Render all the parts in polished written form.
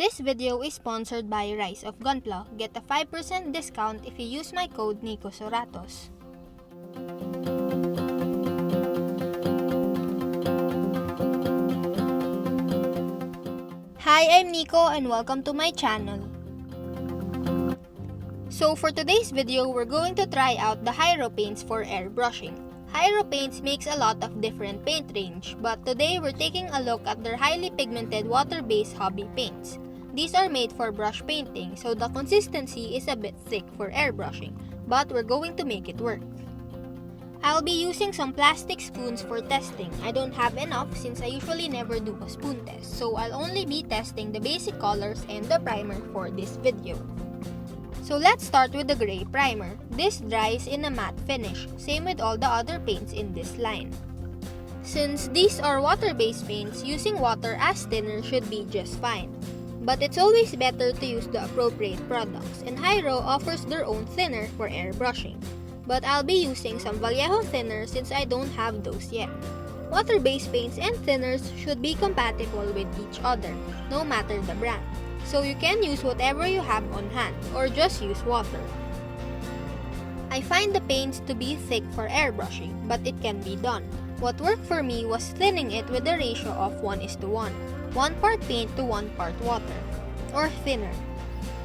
This video is sponsored by Rise of Gunpla. Get a 5% discount if you use my code Nico Suratos. Hi, I'm Nico and welcome to my channel. So for today's video, we're going to try out the HIRO Paints for airbrushing. HIRO Paints makes a lot of different paint range, but today we're taking a look at their highly pigmented water-based hobby paints. These are made for brush painting, so the consistency is a bit thick for airbrushing, but we're going to make it work. I'll be using some plastic spoons for testing. I don't have enough since I usually never do a spoon test, so I'll only be testing the basic colors and the primer for this video. So let's start with the gray primer. This dries in a matte finish, same with all the other paints in this line. Since these are water-based paints, using water as thinner should be just fine. But it's always better to use the appropriate products, and HIRO offers their own thinner for airbrushing. But I'll be using some Vallejo thinner since I don't have those yet. Water-based paints and thinners should be compatible with each other, no matter the brand. So you can use whatever you have on hand, or just use water. I find the paints to be thick for airbrushing, but it can be done. What worked for me was thinning it with a ratio of 1:1. 1 part paint to 1 part water, or thinner.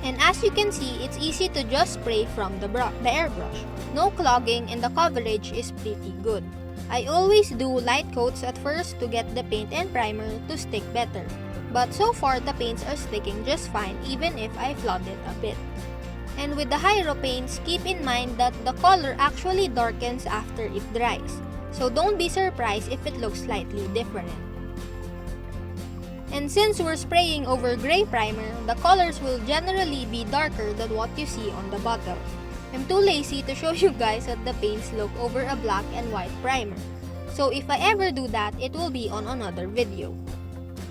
And as you can see, it's easy to just spray from the airbrush. No clogging and the coverage is pretty good. I always do light coats at first to get the paint and primer to stick better. But so far, the paints are sticking just fine even if I flood it a bit. And with the HIRO paints, keep in mind that the color actually darkens after it dries. So don't be surprised if it looks slightly different. And since we're spraying over gray primer, the colors will generally be darker than what you see on the bottle. I'm too lazy to show you guys that the paints look over a black and white primer. So if I ever do that, it will be on another video.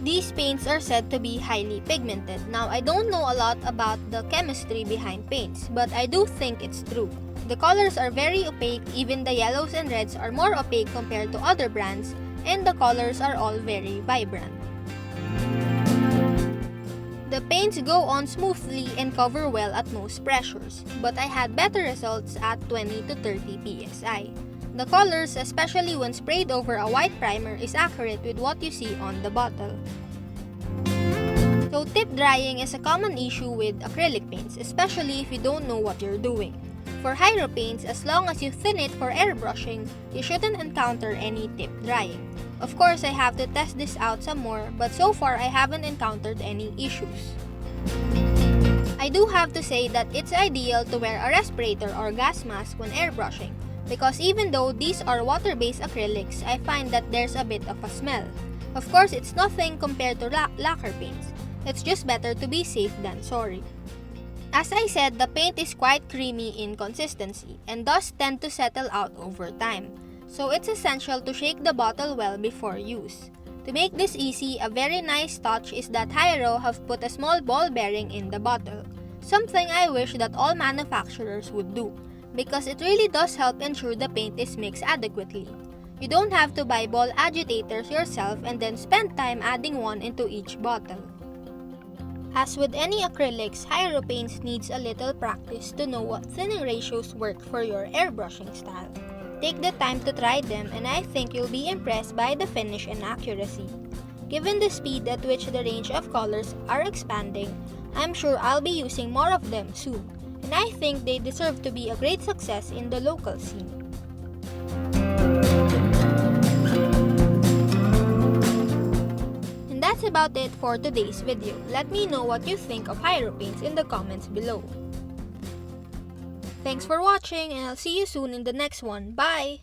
These paints are said to be highly pigmented. Now, I don't know a lot about the chemistry behind paints, but I do think it's true. The colors are very opaque, even the yellows and reds are more opaque compared to other brands, and the colors are all very vibrant. The paints go on smoothly and cover well at most pressures, but I had better results at 20 to 30 psi. The colors, especially when sprayed over a white primer, is accurate with what you see on the bottle. So tip drying is a common issue with acrylic paints, especially if you don't know what you're doing. For HIRO paints, as long as you thin it for airbrushing, you shouldn't encounter any tip drying. Of course, I have to test this out some more, but so far I haven't encountered any issues. I do have to say that it's ideal to wear a respirator or gas mask when airbrushing, because even though these are water-based acrylics, I find that there's a bit of a smell. Of course, it's nothing compared to lacquer paints. It's just better to be safe than sorry. As I said, the paint is quite creamy in consistency and does tend to settle out over time. So it's essential to shake the bottle well before use. To make this easy, a very nice touch is that HIRO have put a small ball bearing in the bottle. Something I wish that all manufacturers would do, because it really does help ensure the paint is mixed adequately. You don't have to buy ball agitators yourself and then spend time adding one into each bottle. As with any acrylics, HIRO paints needs a little practice to know what thinning ratios work for your airbrushing style. Take the time to try them, and I think you'll be impressed by the finish and accuracy. Given the speed at which the range of colors are expanding, I'm sure I'll be using more of them soon, and I think they deserve to be a great success in the local scene. And that's about it for today's video. Let me know what you think of HIRO paints in the comments below. Thanks for watching, and I'll see you soon in the next one. Bye!